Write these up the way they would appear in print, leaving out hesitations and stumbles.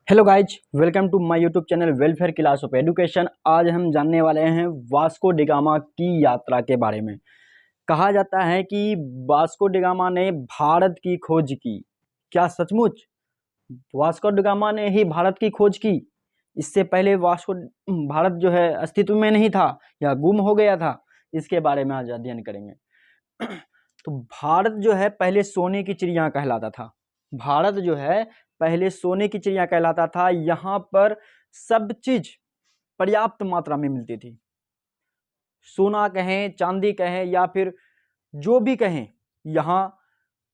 Hello guys, welcome to my YouTube channel welfare class of education. आज हम जानने वाले हैं वास्को डिगामा की यात्रा के बारे में। कहा जाता है कि वास्को डिगामा ने भारत की खोज की। क्या सचमुच वास्को डिगामा ने ही भारत की खोज की? इससे पहले वास्को भारत जो है अस्तित्व में नहीं था या गुम हो गया था? इसके बारे में आज अध्ययन करेंगे। तो भारत जो है पहले सोने की चिड़िया कहलाता था। भारत जो है पहले सोने की चिड़िया कहलाता था। यहाँ पर सब चीज पर्याप्त मात्रा में मिलती थी। सोना कहें, चांदी कहें या फिर जो भी कहें, यहाँ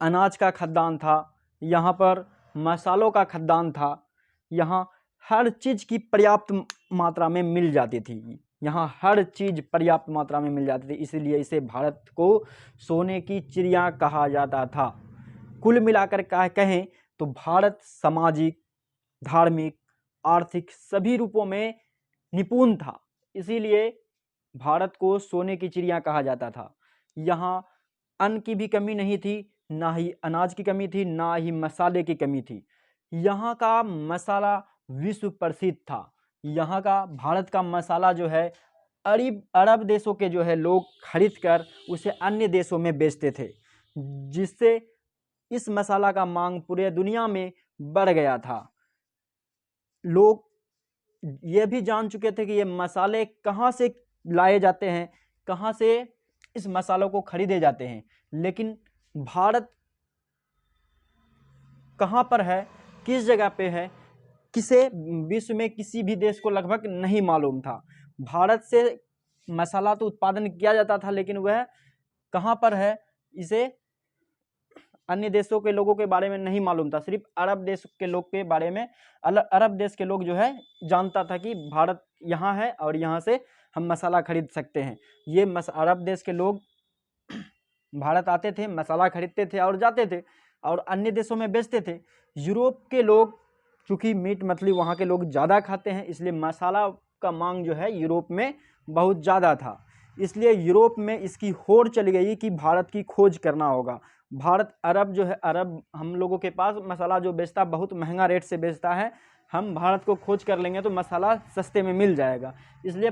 अनाज का खदान था, यहाँ पर मसालों का खदान था, यहाँ हर चीज की पर्याप्त मात्रा में मिल जाती थी। यहाँ हर चीज पर्याप्त मात्रा में मिल जाती थी, इसीलिए इसे भारत को सोने की चिड़िया कहा जाता था। कुल मिलाकर कहें तो भारत सामाजिक, धार्मिक, आर्थिक सभी रूपों में निपुण था, इसीलिए भारत को सोने की चिड़िया कहा जाता था। यहाँ अन्न की भी कमी नहीं थी, ना ही अनाज की कमी थी, ना ही मसाले की कमी थी। यहाँ का मसाला विश्व प्रसिद्ध था। यहाँ का भारत का मसाला जो है अरब देशों के जो है लोग खरीद कर उसे अन्य देशों में बेचते थे, जिससे इस मसाला का मांग पूरे दुनिया में बढ़ गया था। लोग ये भी जान चुके थे कि ये मसाले कहाँ से लाए जाते हैं, कहाँ से इस मसालों को खरीदे जाते हैं, लेकिन भारत कहाँ पर है, किस जगह पे है, किसे विश्व में किसी भी देश को लगभग नहीं मालूम था। भारत से मसाला तो उत्पादन किया जाता था, लेकिन वह कहाँ पर है इसे अन्य देशों के लोगों के बारे में नहीं मालूम था। सिर्फ अरब देश के लोग के बारे में अरब देश के लोग जो है जानता था कि भारत यहाँ है और यहाँ से हम मसाला खरीद सकते हैं। ये अरब देश के लोग भारत आते थे, मसाला खरीदते थे और जाते थे और अन्य देशों में बेचते थे। यूरोप के लोग चूँकि मीट मछली वहाँ के लोग ज़्यादा खाते हैं, इसलिए मसाला का मांग जो है यूरोप में बहुत ज़्यादा था। इसलिए यूरोप में इसकी होड़ चली गई कि भारत की खोज करना होगा। भारत अरब जो है, अरब हम लोगों के पास मसाला जो बेचता बहुत महंगा रेट से बेचता है, हम भारत को खोज कर लेंगे तो मसाला सस्ते में मिल जाएगा। इसलिए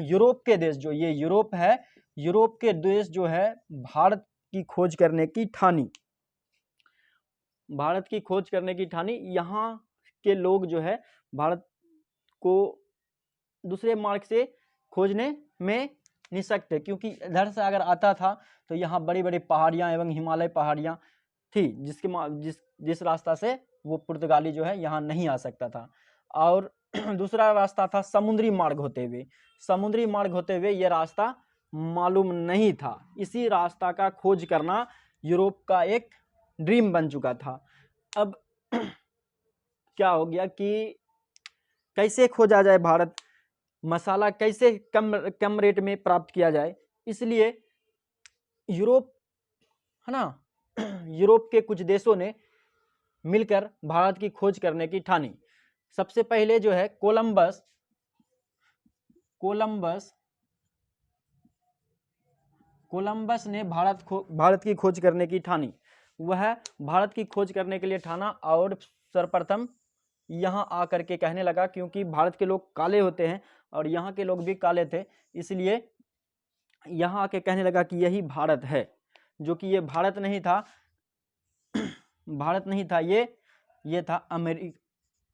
यूरोप के देश जो ये यूरोप है, यूरोप के देश जो है भारत की खोज करने की ठानी। भारत की खोज करने की ठानी। यहाँ के लोग जो है भारत को दूसरे मार्ग से खोजने में निःशक्त थे, क्योंकि इधर से अगर आता था तो यहाँ बड़ी बड़ी पहाड़ियाँ एवं हिमालय पहाड़ियाँ थी, जिस रास्ता से वो पुर्तगाली जो है यहाँ नहीं आ सकता था। और दूसरा रास्ता था समुद्री मार्ग होते हुए। समुद्री मार्ग होते हुए ये रास्ता मालूम नहीं था। इसी रास्ता का खोज करना यूरोप का एक ड्रीम बन चुका था। अब क्या हो गया कि कैसे खोजा जाए भारत, मसाला कैसे कम रेट में प्राप्त किया जाए, इसलिए यूरोप है ना यूरोप के कुछ देशों ने मिलकर भारत की खोज करने की ठानी। सबसे पहले जो है कोलंबस ने भारत की खोज करने की ठानी। वह भारत की खोज करने के लिए ठाना और सर्वप्रथम यहाँ आकर के कहने लगा, क्योंकि भारत के लोग काले होते हैं और यहाँ के लोग भी काले थे, इसलिए यहाँ आके कहने लगा कि यही भारत है, जो कि ये भारत नहीं था। भारत नहीं था, ये था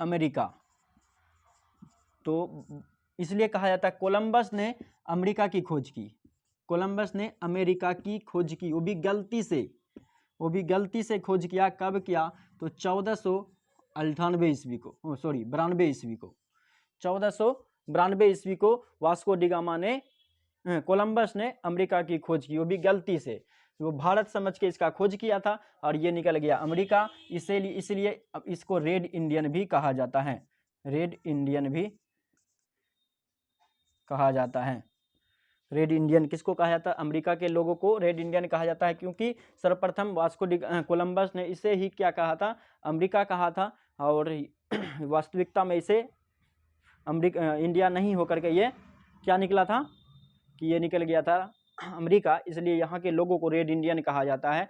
अमेरिका। तो इसलिए कहा जाता है कोलंबस ने अमेरिका की खोज की। कोलंबस ने अमेरिका की खोज की, वो भी गलती से खोज किया। कब किया? तो 1492 ईस्वी को, 1492 ईस्वी को वास्को डिगामा ने, कोलंबस ने अमेरिका की खोज की, वो भी गलती से। वो भारत समझ के इसका खोज किया था और ये निकल गया अमेरिका। इसलिए अब इसको रेड इंडियन भी कहा जाता है। रेड इंडियन भी कहा जाता है। रेड इंडियन किसको कहा जाता है? अमेरिका के लोगों को रेड इंडियन कहा जाता है, क्योंकि सर्वप्रथम कोलंबस ने इसे ही क्या कहा था? अमेरिका कहा था। और वास्तविकता में इसे इंडिया नहीं होकर के ये क्या निकला था कि ये निकल गया था अमेरिका। इसलिए यहाँ के लोगों को रेड इंडियन कहा जाता है।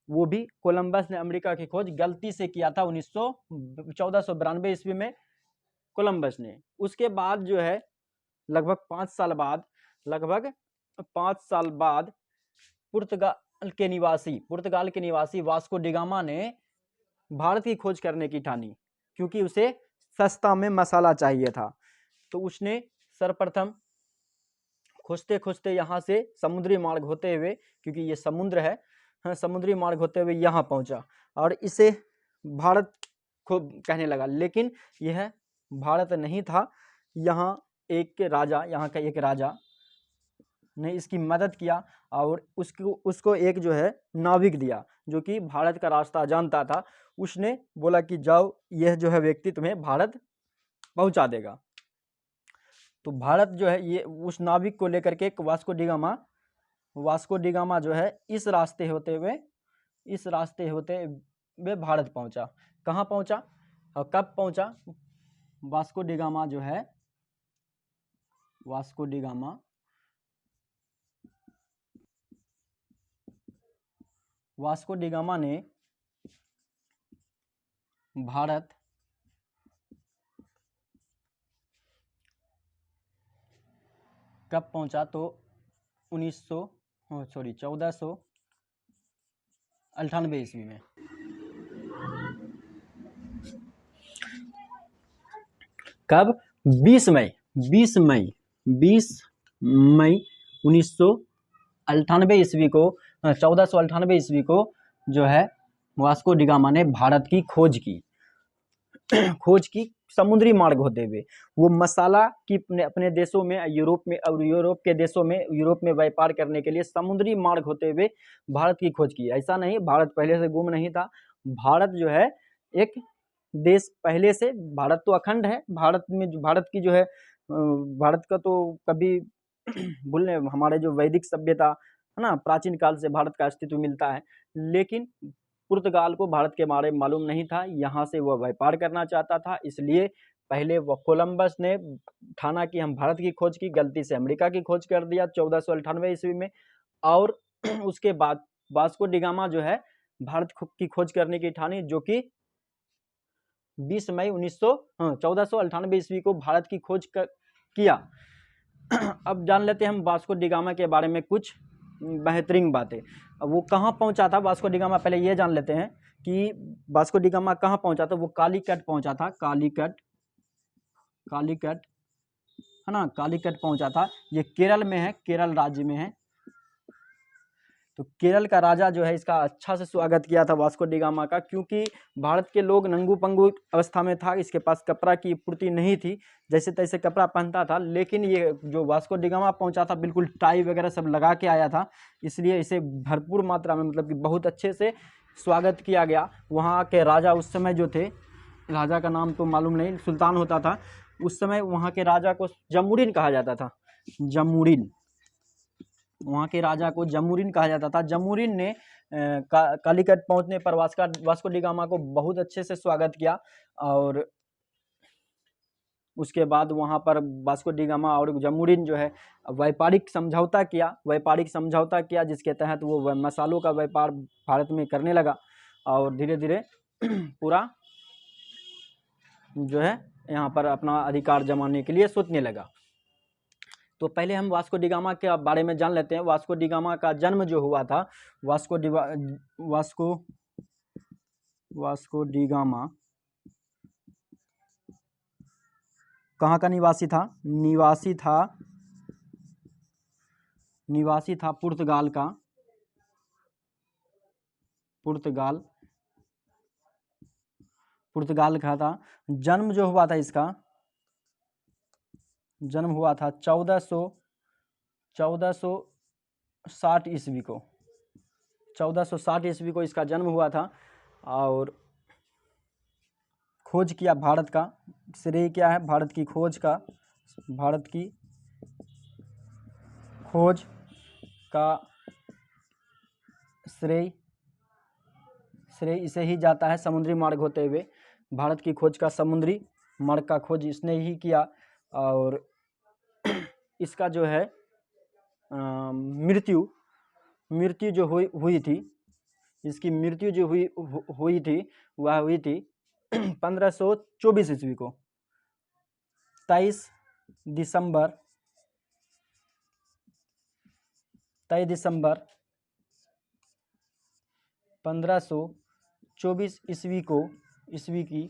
वो भी कोलंबस ने अमेरिका की खोज गलती से किया था 1492 ईस्वी में कोलंबस ने। उसके बाद जो है लगभग 5 साल बाद पुर्तगाल के निवासी वास्को डिगामा ने भारत की खोज करने की ठानी, क्योंकि उसे सस्ता में मसाला चाहिए था। तो उसने सर्वप्रथम खोजते खोजते यहाँ से समुद्री मार्ग होते हुए, क्योंकि ये समुद्र है, समुद्री मार्ग होते हुए यहाँ पहुँचा और इसे भारत को कहने लगा। लेकिन यह भारत नहीं था। यहाँ का एक राजा ने इसकी मदद किया और उसको एक जो है नाविक दिया, जो कि भारत का रास्ता जानता था। उसने बोला कि जाओ, यह जो है व्यक्ति तुम्हें भारत पहुंचा देगा। तो भारत जो है ये उस नाविक को लेकर के वास्को डिगामा जो है इस रास्ते होते हुए भारत पहुंचा। कहाँ पहुंचा और कब पहुंचा? वास्को डिगामा ने भारत कब पहुंचा? तो 1498 ईस्वी में। कब? 20 मई 1998 ईस्वी को 1498 ईस्वी को जो है वास्को डिगामा ने भारत की खोज की समुद्री मार्ग होते हुए। वो मसाला की अपने देशों में, यूरोप में व्यापार करने के लिए समुद्री मार्ग होते हुए भारत की खोज की। ऐसा नहीं, भारत पहले से गुम नहीं था। भारत जो है एक देश पहले से, भारत तो अखंड है। भारत का तो कभी भूलने, हमारे जो वैदिक सभ्यता है ना, प्राचीन काल से भारत का अस्तित्व मिलता है। लेकिन पुर्तगाल को भारत के बारे में मालूम नहीं था, यहाँ से वह व्यापार करना चाहता था। इसलिए पहले वह कोलंबस ने ठाना कि हम भारत की खोज की, गलती से अमेरिका की खोज कर दिया 1498 ईस्वी में। और उसके बाद वास्को डिगामा जो है भारत की खोज करने की ठानी, जो कि 20 मई 1498 ईस्वी को भारत की खोज किया। अब जान लेते हैं हम वास्को डिगामा के बारे में कुछ बेहतरीन बातें। अब वो कहाँ पहुंचा था वास्को डिगामा, पहले ये जान लेते हैं कि वास्को डिगामा कहाँ पहुंचा था। वो कालीकट पहुंचा था, कालीकट है ना, कालीकट पहुंचा था। ये केरल में है, केरल राज्य में है। तो केरल का राजा जो है इसका अच्छा से स्वागत किया था वास्को डिगामा का, क्योंकि भारत के लोग नंगू पंगू अवस्था में था, इसके पास कपड़ा की पूर्ति नहीं थी, जैसे तैसे कपड़ा पहनता था। लेकिन ये जो वास्को डिगामा पहुंचा था बिल्कुल टाई वगैरह सब लगा के आया था, इसलिए इसे भरपूर मात्रा में, मतलब कि बहुत अच्छे से स्वागत किया गया। वहाँ के राजा उस समय जो थे, राजा का नाम तो मालूम नहीं, सुल्तान होता था उस समय, वहाँ के राजा को जमुरीन कहा जाता था। वहाँ के राजा को जमुरीन कहा जाता था। जमुरीन ने कालीकट पहुंचने पर वास्को डिगामा को बहुत अच्छे से स्वागत किया। और उसके बाद वहाँ पर वास्को डिगामा और जमुरीन जो है व्यापारिक समझौता किया, जिसके तहत वो मसालों का व्यापार भारत में करने लगा और धीरे धीरे पूरा जो है यहाँ पर अपना अधिकार जमाने के लिए सोचने लगा। तो पहले हम वास्को डिगामा के बारे में जान लेते हैं। वास्को डिगामा का जन्म जो हुआ था, वास्को डिगामा कहाँ का निवासी था? निवासी था पुर्तगाल का। पुर्तगाल का था। जन्म जो हुआ था, इसका जन्म हुआ था 1460 ईस्वी को। 1460 ईस्वी को इसका जन्म हुआ था। और खोज किया भारत का, श्रेय क्या है भारत की खोज का? भारत की खोज का श्रेय इसे ही जाता है, समुद्री मार्ग होते हुए। भारत की खोज का समुद्री मार्ग का खोज इसने ही किया। और इसका जो है मृत्यु जो हुई थी इसकी मृत्यु जो हुई थी वह हुई थी 1524 ईस्वी को, 23 दिसंबर 1524 ईस्वी की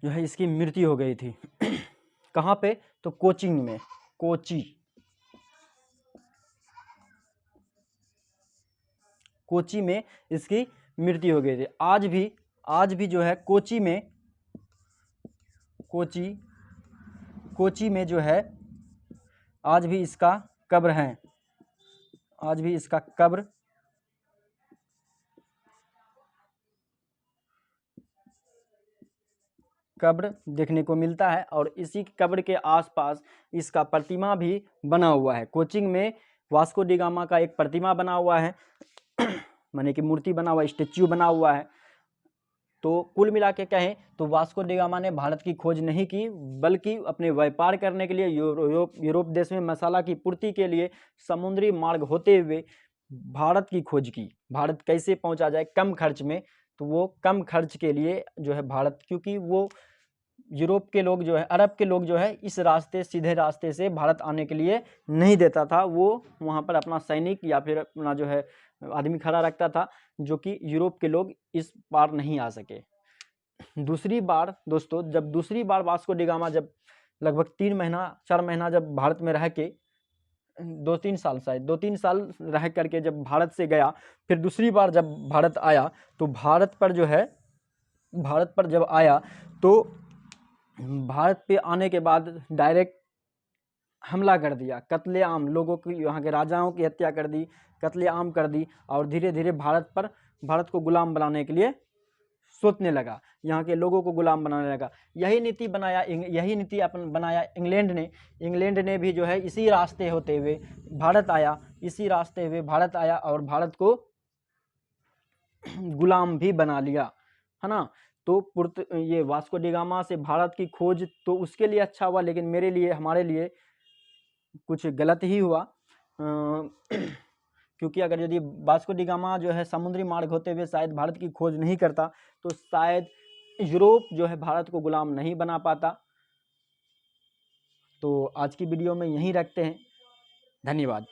जो है इसकी मृत्यु हो गई थी। कहाँ पे? तो कोचिंग में, कोची में इसकी मृत्यु हो गई थी। आज भी जो है कोची में जो है आज भी इसका कब्र है, आज भी इसका कब्र देखने को मिलता है। और इसी कब्र के आसपास इसका प्रतिमा भी बना हुआ है। कोचिंग में वास्को डी गामा का एक प्रतिमा बना हुआ है, माने कि मूर्ति बना हुआ है, स्टेच्यू बना हुआ है। तो कुल मिला के कहें तो वास्को डी गामा ने भारत की खोज नहीं की, बल्कि अपने व्यापार करने के लिए यूरोप देश में मसाला की पूर्ति के लिए समुद्री मार्ग होते हुए भारत की खोज की। भारत कैसे पहुंचा जाए कम खर्च में, तो वो कम खर्च के लिए जो है भारत, क्योंकि वो यूरोप के लोग जो है, अरब के लोग जो है इस रास्ते, सीधे रास्ते से भारत आने के लिए नहीं देता था। वो वहाँ पर अपना सैनिक या फिर अपना जो है आदमी खड़ा रखता था, जो कि यूरोप के लोग इस पार नहीं आ सके। दूसरी बार दोस्तों, जब दूसरी बार वास्को डी गामा जब लगभग 4 महीना जब भारत में रह के 2-3 साल रह करके जब भारत से गया, फिर दूसरी बार जब भारत आया, तो भारत पर जब आया तो भारत पे आने के बाद डायरेक्ट हमला कर दिया, कत्लेआम, लोगों की, यहाँ के राजाओं की हत्या कर दी, कत्लेआम कर दी, और धीरे धीरे भारत को गुलाम बनाने के लिए सोचने लगा, यहाँ के लोगों को गुलाम बनाने लगा। यही नीति बनाया इंग्लैंड ने भी जो है इसी रास्ते होते हुए भारत आया और भारत को गुलाम भी बना लिया, है ना। तो ये वास्को डी गामा से भारत की खोज तो उसके लिए अच्छा हुआ, लेकिन हमारे लिए कुछ गलत ही हुआ, क्योंकि अगर यदि वास्को डी गामा जो है समुद्री मार्ग होते हुए शायद भारत की खोज नहीं करता, तो शायद यूरोप जो है भारत को गुलाम नहीं बना पाता। तो आज की वीडियो में यहीं रखते हैं, धन्यवाद।